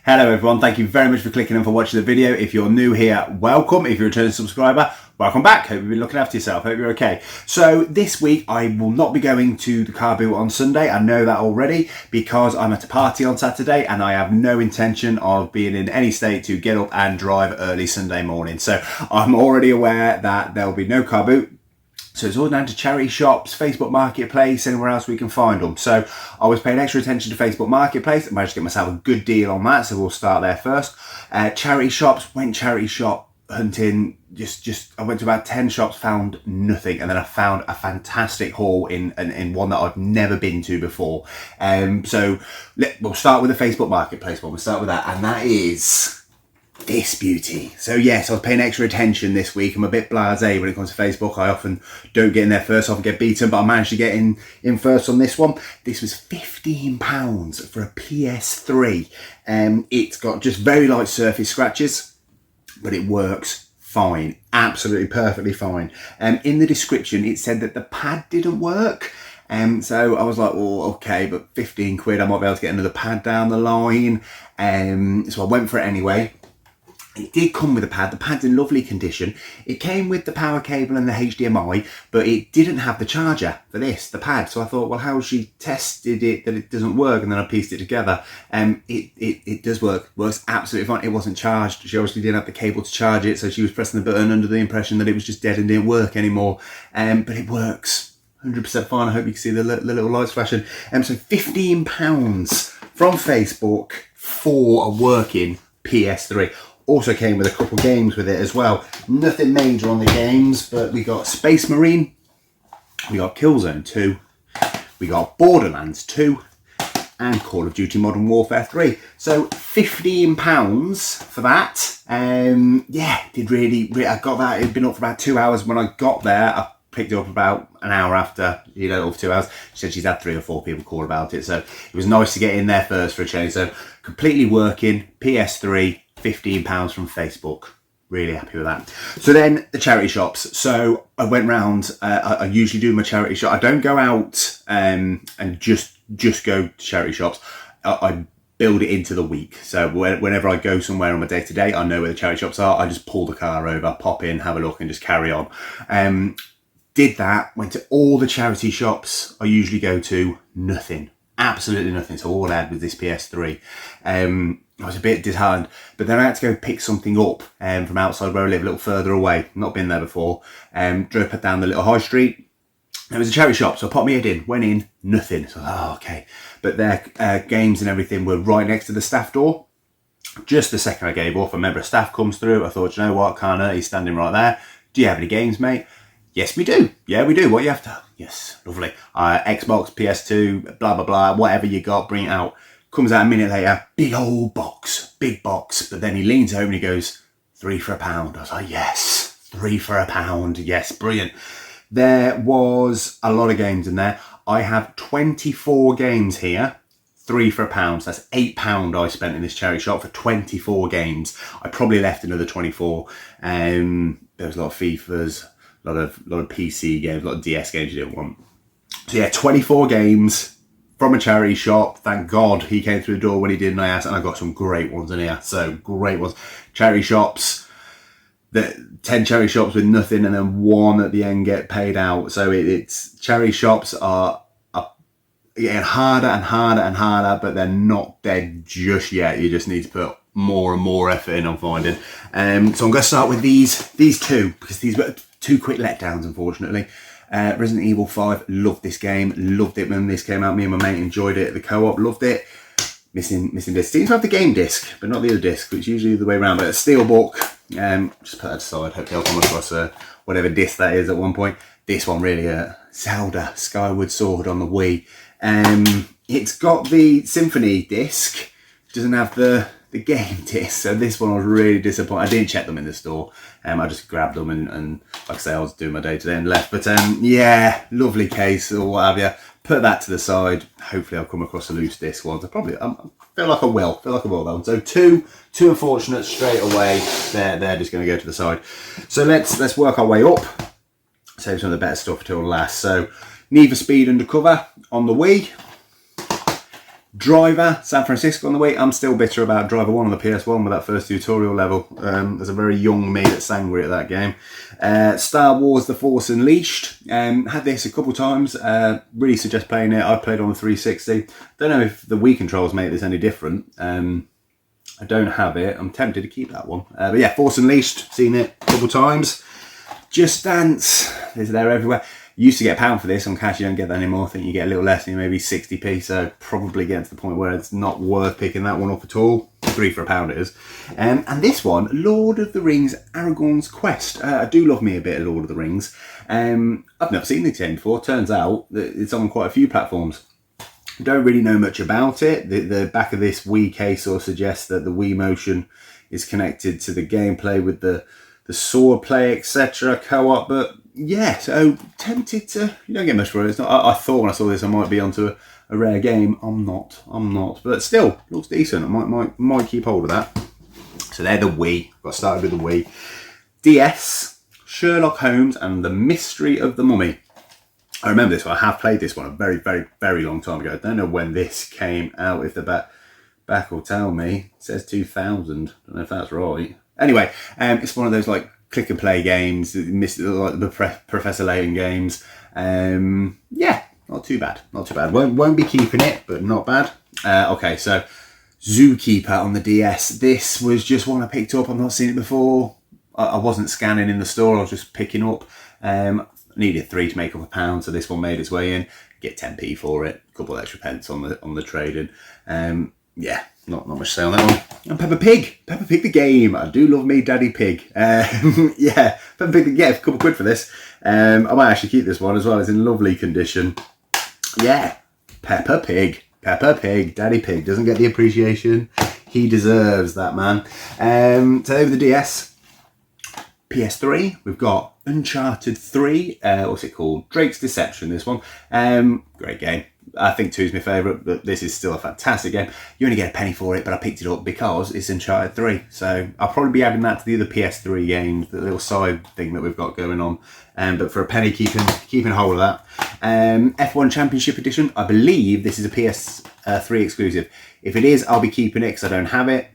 Hello everyone, thank you very much for clicking and for watching the video. If you're new here, welcome. If you're a returning subscriber, welcome back. Hope you've been looking after yourself. Hope you're okay. So this week I will not be going to the car boot on Sunday. I know that already because I'm at a party on Saturday and I have no intention of being in any state to get up and drive early Sunday morning. So I'm already aware that there'll be no car boot. So it's all down to charity shops, Facebook Marketplace, anywhere else we can find them. So I was paying extra attention to Facebook Marketplace. I managed to get myself a good deal on that. So we'll start there first. Charity shops, went charity shop hunting. I went to about 10 shops, found nothing. And then I found a fantastic haul in one that I've never been to before. So we'll start with the Facebook Marketplace one. We'll start with that. And that is this beauty. So yes, I was paying extra attention this week. I'm a bit blasé when it comes to Facebook. I often don't get in there first, I often get beaten, but I managed to get in first on this one. This was £15 for a PS3. It's got just very light surface scratches, but it works fine, absolutely perfectly fine. In the description it said that the pad didn't work. So I was like, well, okay, but 15 quid, I might be able to get another pad down the line. So I went for it anyway. It did come with a pad. The pad's in lovely condition. It came with the power cable and the HDMI, but it didn't have the charger for this, the pad. So I thought, well, how she tested it that it doesn't work? And then I pieced it together. It does work. Works absolutely fine. It wasn't charged. She obviously didn't have the cable to charge it, so she was pressing the button under the impression that it was just dead and didn't work anymore. But it works 100% fine. I hope you can see the little lights flashing. So £15 from Facebook for a working PS3. Also came with a couple games with it as well. Nothing major on the games, but we got Space Marine, we got Killzone 2, we got Borderlands 2, and Call of Duty Modern Warfare 3. So £15 for that. Yeah, did really, I got that. It'd been up for about 2 hours when I got there. I picked it up about an hour after, over 2 hours. She said she's had 3 or 4 people call about it. So it was nice to get in there first for a change. So completely working, PS3, £15 from Facebook. Really happy with that. So then the charity shops. So I went round, I usually do my charity shop. I don't go out and just go to charity shops. I build it into the week. So whenever I go somewhere on my day-to-day, I know where the charity shops are. I just pull the car over, pop in, have a look and just carry on. Did that, went to all the charity shops I usually go to, nothing. Absolutely nothing. So all I had was this PS3. I was a bit disheartened, but then I had to go pick something up from outside where I live, a little further away. Not been there before. Drove down the little high street. There was a charity shop, so I popped my head in, went in, nothing. So, okay. But their games and everything were right next to the staff door. Just the second I gave off, a member of staff comes through. I thought, you know what, Connor, he's standing right there. Do you have any games, mate? Yes, we do. Yeah, we do. What you after? Yes, lovely. Xbox, PS2, blah, blah, blah, whatever you got, bring it out. Comes out a minute later, big old box, big box. But then he leans over and he goes, £3 for £1. I was like, yes, £3 for £1. Yes, brilliant. There was a lot of games in there. I have 24 games here, £3 for £1. That's £8 I spent in this charity shop for 24 games. I probably left another 24. There was a lot of FIFAs, a lot of PC games, a lot of DS games you didn't want. So yeah, 24 games from a charity shop. Thank God he came through the door when he did, and I asked, and I got some great ones in here. So great ones. Charity shops, 10 charity shops with nothing, and then one at the end get paid out. So it's charity shops are getting harder and harder and harder, but they're not dead just yet. You just need to put more and more effort in on finding. So I'm going to start with these two, because these were 2 quick letdowns, unfortunately. Resident Evil 5, loved this game, loved it when this came out. Me and my mate enjoyed it at the co-op, loved it. Missing disc. Seems to have the game disc, but not the other disc, which is usually the way around. But a steelbook, just put that aside. Hopefully I'll come across whatever disc that is at one point. This one really, Zelda Skyward Sword on the Wii. It's got the Symphony disc, doesn't have the game disc, so this one I was really disappointed. I didn't check them in the store. I just grabbed them and like I say, I was doing my day-to-day and left. But yeah, lovely case or what have you. Put that to the side. Hopefully I'll come across a loose disc ones. I feel like I will though. So two unfortunate straight away. They're just going to go to the side. So let's work our way up. Save some of the better stuff till last. So Need for Speed Undercover on the Wii. Driver, San Francisco on the way. I'm still bitter about Driver 1 on the PS1 with that first tutorial level. There's a very young me that's angry at that game. Star Wars The Force Unleashed. Had this a couple times. Really suggest playing it. I played on the 360. Don't know if the Wii controls make this any different. I don't have it. I'm tempted to keep that one. But yeah, Force Unleashed. Seen it a couple times. Just Dance. They're everywhere. You used to get £1 for this. On cash, you don't get that anymore. I think you get a little less, maybe 60p. So probably getting to the point where it's not worth picking that one up at all. 3 for £1 it is. And this one, Lord of the Rings, Aragorn's Quest. I do love me a bit of Lord of the Rings. I've never seen this game before. Turns out that it's on quite a few platforms. Don't really know much about it. The back of this Wii case sort of suggests that the Wii Motion is connected to the gameplay with the sword play, etc. co-op, but yeah, so tempted to, you don't get much for it. It's not, I thought when I saw this I might be onto a rare game. I'm not, but still looks decent. I might keep hold of that. So they're the Wii. Got started with the Wii. DS, Sherlock Holmes and the Mystery of the Mummy. I remember this one. I have played this one a very, very, very long time ago. I don't know when this came out. If the back will tell me. It says 2000. I don't know if that's right. Anyway, it's one of those like click and play games, like the Professor Layton games. Yeah, not too bad. Won't be keeping it, but not bad. Okay, so Zookeeper on the DS. This was just one I picked up. I've not seen it before. I wasn't scanning in the store. I was just picking up. Needed 3 to make up £1, so this one made its way in. Get 10p for it. A couple of extra pence on the trade-in. Yeah, not much to say on that one. And Peppa Pig the game. I do love me Daddy Pig. Yeah, Peppa Pig, yeah, a couple quid for this. I might actually keep this one as well. It's in lovely condition. Yeah, Peppa Pig, Daddy Pig doesn't get the appreciation he deserves, that man. So over the DS, PS3, we've got Uncharted 3. What's it called? Drake's Deception, this one. Great game. I think 2 is my favourite, but this is still a fantastic game. You only get £1 for it, but I picked it up because it's Uncharted 3. So I'll probably be adding that to the other PS3 games, the little side thing that we've got going on. But for £1, keeping hold of that. F1 Championship Edition. I believe this is a PS3 exclusive. If it is, I'll be keeping it because I don't have it.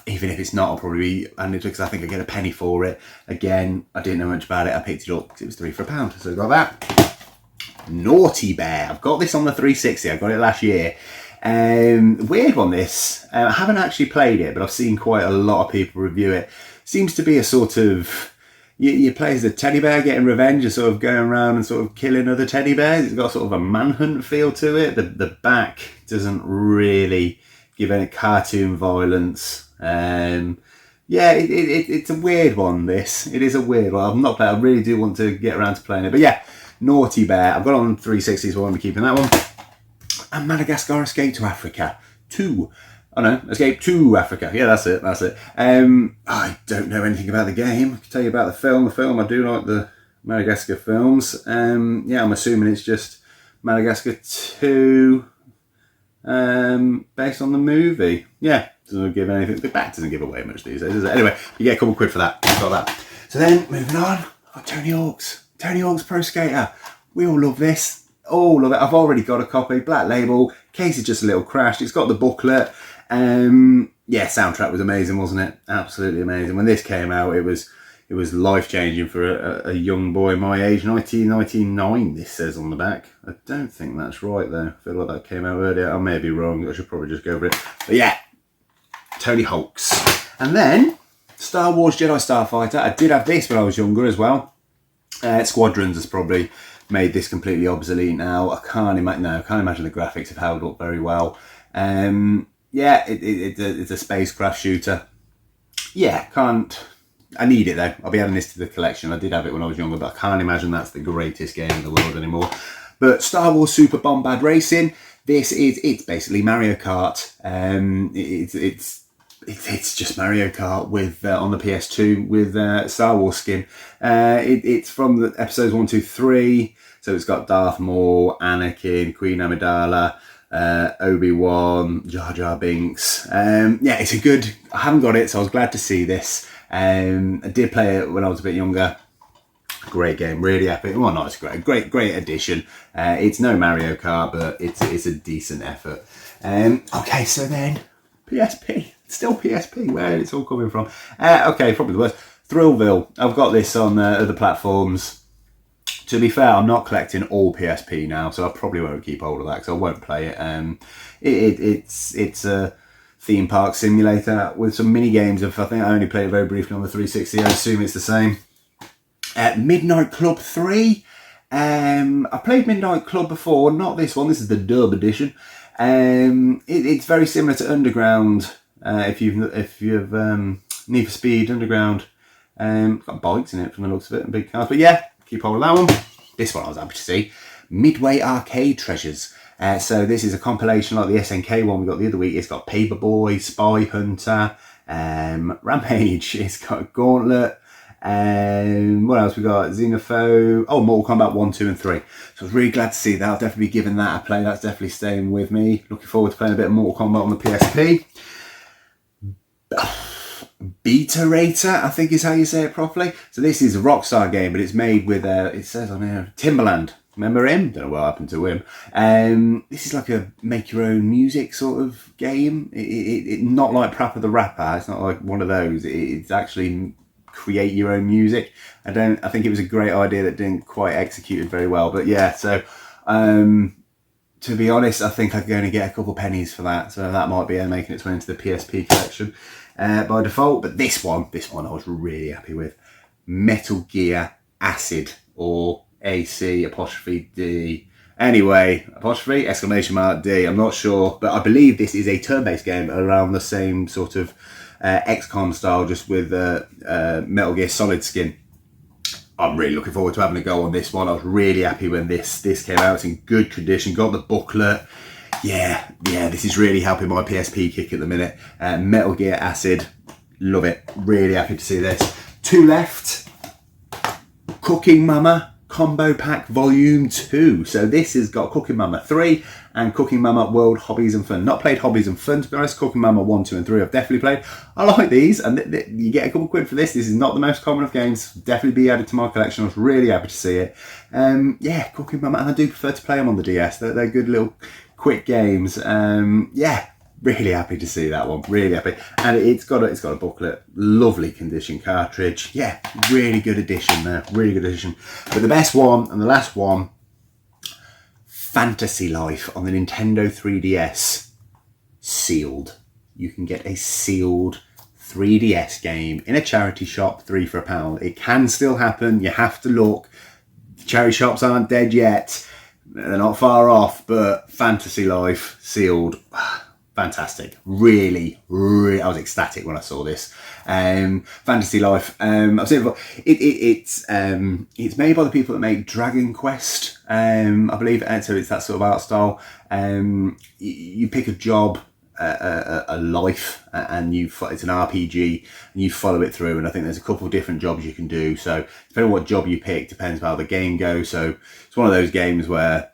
Even if it's not, I'll probably be, and it's because I think I get £1 for it. Again, I didn't know much about it. I picked it up because it was 3 for £1, so I got that. Naughty Bear. I've got this on the 360. I got it last year. Weird one, this. I haven't actually played it, but I've seen quite a lot of people review it. Seems to be a sort of, you play as a teddy bear getting revenge and sort of going around and sort of killing other teddy bears. It's got sort of a manhunt feel to it. The back doesn't really give any cartoon violence. Yeah, it's a weird one, this. It is a weird one. I've not played. I really do want to get around to playing it. But yeah, Naughty Bear. I've got it on 360, so I won't be keeping that one. And Madagascar Escape to Africa 2. Oh no, Escape to Africa. Yeah, that's it. I don't know anything about the game. I can tell you about the film. I do like the Madagascar films. Yeah, I'm assuming it's just Madagascar 2 based on the movie. Yeah, doesn't give anything. The back doesn't give away much these days, does it? Anyway, you get a couple quid for that. Got that. So then, moving on. Tony Hawk's Pro Skater. We all love this. All of it. I've already got a copy. Black label. Case is just a little crashed. It's got the booklet. Yeah, soundtrack was amazing, wasn't it? Absolutely amazing. When this came out, it was life-changing for a young boy my age. 1999, this says on the back. I don't think that's right, though. I feel like that came out earlier. I may be wrong. I should probably just go over it. But yeah, Tony Hawk's. And then, Star Wars Jedi Starfighter. I did have this when I was younger as well. Squadrons has probably made this completely obsolete now. I can't imagine the graphics have held up very well. Yeah, it's a spacecraft shooter. Yeah, I need it though. I'll be adding this to the collection. I did have it when I was younger, but I can't imagine that's the greatest game in the world anymore. But Star Wars Super Bombard Racing, it's basically Mario Kart. It's just Mario Kart with on the PS2 with Star Wars skin. It's from the episodes 1, 2, 3. So it's got Darth Maul, Anakin, Queen Amidala, Obi-Wan, Jar Jar Binks. Yeah, it's a good. I haven't got it, so I was glad to see this. I did play it when I was a bit younger. Great game, really happy. Well, not it's great addition. It's no Mario Kart, but it's a decent effort. Okay, so then PSP, still PSP. Where it's all coming from? Okay, probably the worst. Thrillville. I've got this on other platforms. To be fair, I'm not collecting all PSP now, so I probably won't keep hold of that because I won't play it. It's a theme park simulator with some mini games. I think I only played it very briefly on the 360. I assume it's the same. Midnight Club 3. I played Midnight Club before, not this one. This is the dub edition. It's very similar to Underground. If you've Need for Speed Underground. It's got bikes in it from the looks of it and big cars. But yeah, keep hold of that one. This one I was happy to see. Midway Arcade Treasures. So this is a compilation like the SNK one we got the other week. It's got Paperboy, Spy Hunter, Rampage. It's got Gauntlet. What else we got? Xenophobe. Oh, Mortal Kombat 1, 2 and 3. So I was really glad to see that. I'll definitely be giving that a play. That's definitely staying with me. Looking forward to playing a bit of Mortal Kombat on the PSP. Beta Rater, I think is how you say it properly. So this is a Rockstar game, but it's made with, it says on here, Timbaland. Remember him? Don't know what happened to him. This is like a make your own music sort of game. It not like Prappa the Rapper. It's not like one of those. It's actually create your own music. I think it was a great idea that didn't quite execute it very well. But yeah, so to be honest, I think I could only get a couple pennies for that. So that might be making its way into the PSP collection by default. But this one I was really happy with. Metal Gear Acid, or AC apostrophe D. Anyway, apostrophe exclamation mark D. I'm not sure, but I believe this is a turn-based game around the same sort of XCOM style, just with Metal Gear Solid skin. I'm really looking forward to having a go on this one. I was really happy when this came out. It's in good condition. Got the booklet. Yeah, this is really helping my PSP kick at the minute. Metal Gear Acid, love it. Really happy to see this. Two left. Cooking Mama Combo Pack Volume 2. So this has got Cooking Mama 3 and Cooking Mama World Hobbies and Fun. Not played Hobbies and Fun, to be honest. Cooking Mama 1, 2 and 3 I've definitely played. I like these, and you get a couple quid for this. This is not the most common of games. Definitely be added to my collection. I was really happy to see it. Yeah, Cooking Mama, and I do prefer to play them on the DS. They're good little quick games. Yeah, really happy to see that one. Really happy. And it's got a booklet. Lovely condition cartridge. Yeah, really good addition there. Really good addition. But the best one and the last one, Fantasy Life on the Nintendo 3DS. Sealed. You can get a sealed 3DS game in a charity shop, 3 for £1. It can still happen. You have to look. The charity shops aren't dead yet. They're not far off, but Fantasy Life sealed. Fantastic. Really, I was ecstatic when I saw this. Fantasy Life. I've seen it before. It's made by the people that make Dragon Quest, I believe. And so it's that sort of art style. You pick a job, a life, and it's an RPG, and you follow it through. And I think there's a couple of different jobs you can do. So depending on what job you pick, depends how the game goes. So it's one of those games where,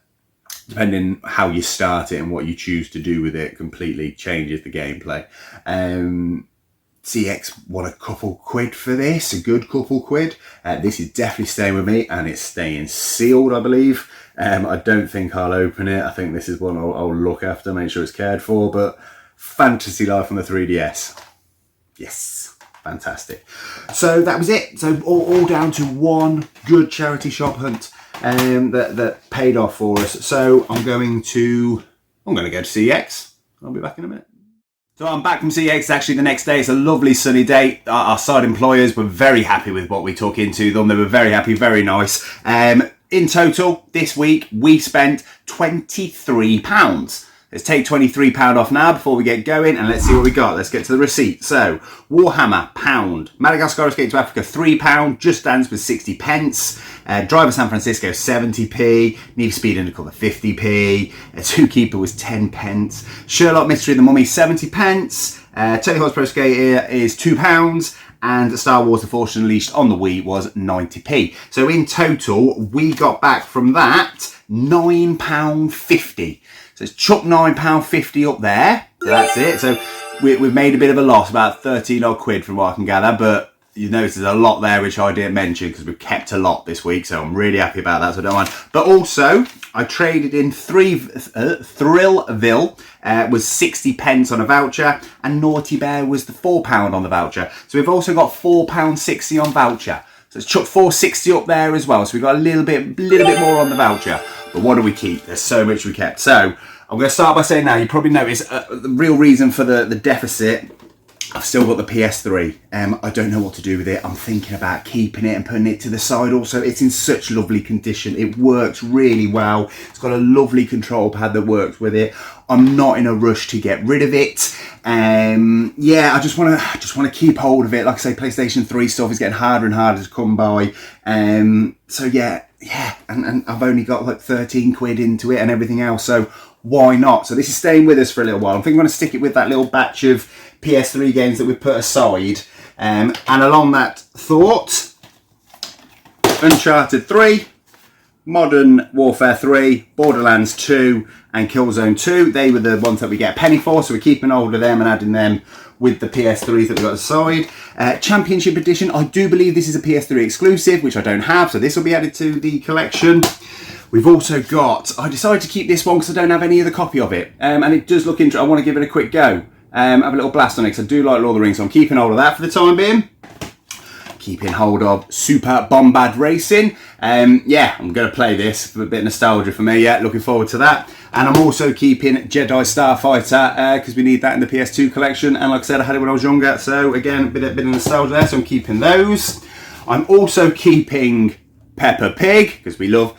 depending how you start it and what you choose to do with it, completely changes the gameplay. CX won a couple quid for this, a good couple quid. This is definitely staying with me, and it's staying sealed, I believe. I don't think I'll open it. I think this is one I'll look after, make sure it's cared for. But Fantasy Life on the 3DS. Yes, fantastic. So that was it. So all down to one good charity shop hunt that paid off for us. So I'm going to go to CX. I'll be back in a minute. So I'm back from CX. It's actually the next day. It's a lovely sunny day. Our side employers were very happy with what we took into them. They were very happy, very nice. In total, this week, we spent £23. Let's take £23 off now before we get going, and let's see what we got. Let's get to the receipt. So, Warhammer, £1. Madagascar Escape to Africa, £3. Just Dance with 60 pence. Driver San Francisco, 70p. Need for Speed Undercover, 50p. Zookeeper was 10 pence. Sherlock Mystery of the Mummy, 70 pence. Tony Hawk's Pro Skater is £2. And Star Wars The Force Unleashed on the Wii was 90p. So in total, we got back from that £9.50. So it's chuck £9.50 up there. So that's it. So we've made a bit of a loss, about 13 odd quid from what I can gather, but you notice there's a lot there which I didn't mention because we've kept a lot this week, so I'm really happy about that, so I don't mind. But also, I traded in Thrillville, was 60 pence on a voucher, and Naughty Bear was the £4 on the voucher. So we've also got £4.60 on voucher. So it's chucked £4.60 up there as well, so we've got a little bit more on the voucher. But what do we keep? There's so much we kept. So I'm going to start by saying now, you probably noticed the real reason for the deficit. I've still got the PS3. I don't know what to do with it. I'm thinking about keeping it and putting it to the side. Also, it's in such lovely condition. It works really well. It's got a lovely control pad that works with it. I'm not in a rush to get rid of it. Yeah, I just want to keep hold of it. Like I say, PlayStation 3 stuff is getting harder and harder to come by. So yeah, and I've only got like 13 quid into it and everything else. So why not? So this is staying with us for a little while. I think I'm going to stick it with that little batch of PS3 games that we put aside. And along that thought, Uncharted 3, Modern Warfare 3, Borderlands 2 and Killzone 2. They were the ones that we get a penny for, so we're keeping hold of them and adding them with the PS3s that we got aside. Championship Edition, I do believe this is a PS3 exclusive, which I don't have, so this will be added to the collection. We've also got, I decided to keep this one because I don't have any other copy of it. And it does look interesting. I want to give it a quick go. Have a little blast on it because I do like Lord of the Rings, so I'm keeping hold of that for the time being. Keeping hold of Super Bombad Racing. Yeah, I'm going to play this for a bit of nostalgia for me. Yeah, looking forward to that. And I'm also keeping Jedi Starfighter because we need that in the PS2 collection. And like I said, I had it when I was younger. So again, a bit of nostalgia there, so I'm keeping those. I'm also keeping Peppa Pig because we love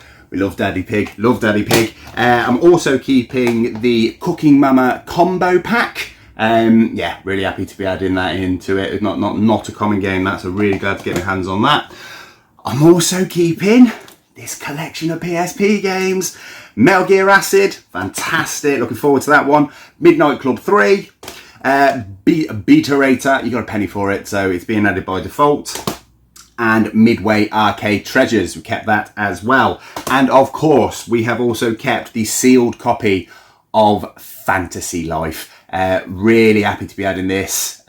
Daddy Pig. Love Daddy Pig. I'm also keeping the Cooking Mama combo pack. Yeah, really happy to be adding that into it. It's not a common game, that, so really glad to get my hands on that. I'm also keeping this collection of PSP games. Metal Gear Acid, fantastic, looking forward to that one. Midnight Club 3, Beta-Rater, you got a penny for it, so it's being added by default. And Midway Arcade Treasures, we kept that as well. And of course, we have also kept the sealed copy of Fantasy Life. Really happy to be adding this.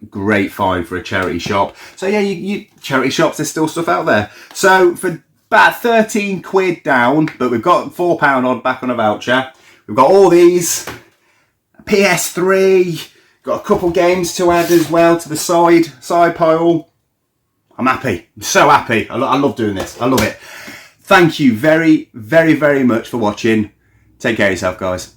Great find for a charity shop. So yeah, you charity shops, there's still stuff out there. So for about 13 quid down, but we've got £4 odd back on a voucher. We've got all these, PS3, got a couple games to add as well to the side pile. I'm happy. I'm so happy. I love doing this. I love it. Thank you very, very, very much for watching. Take care of yourself, guys.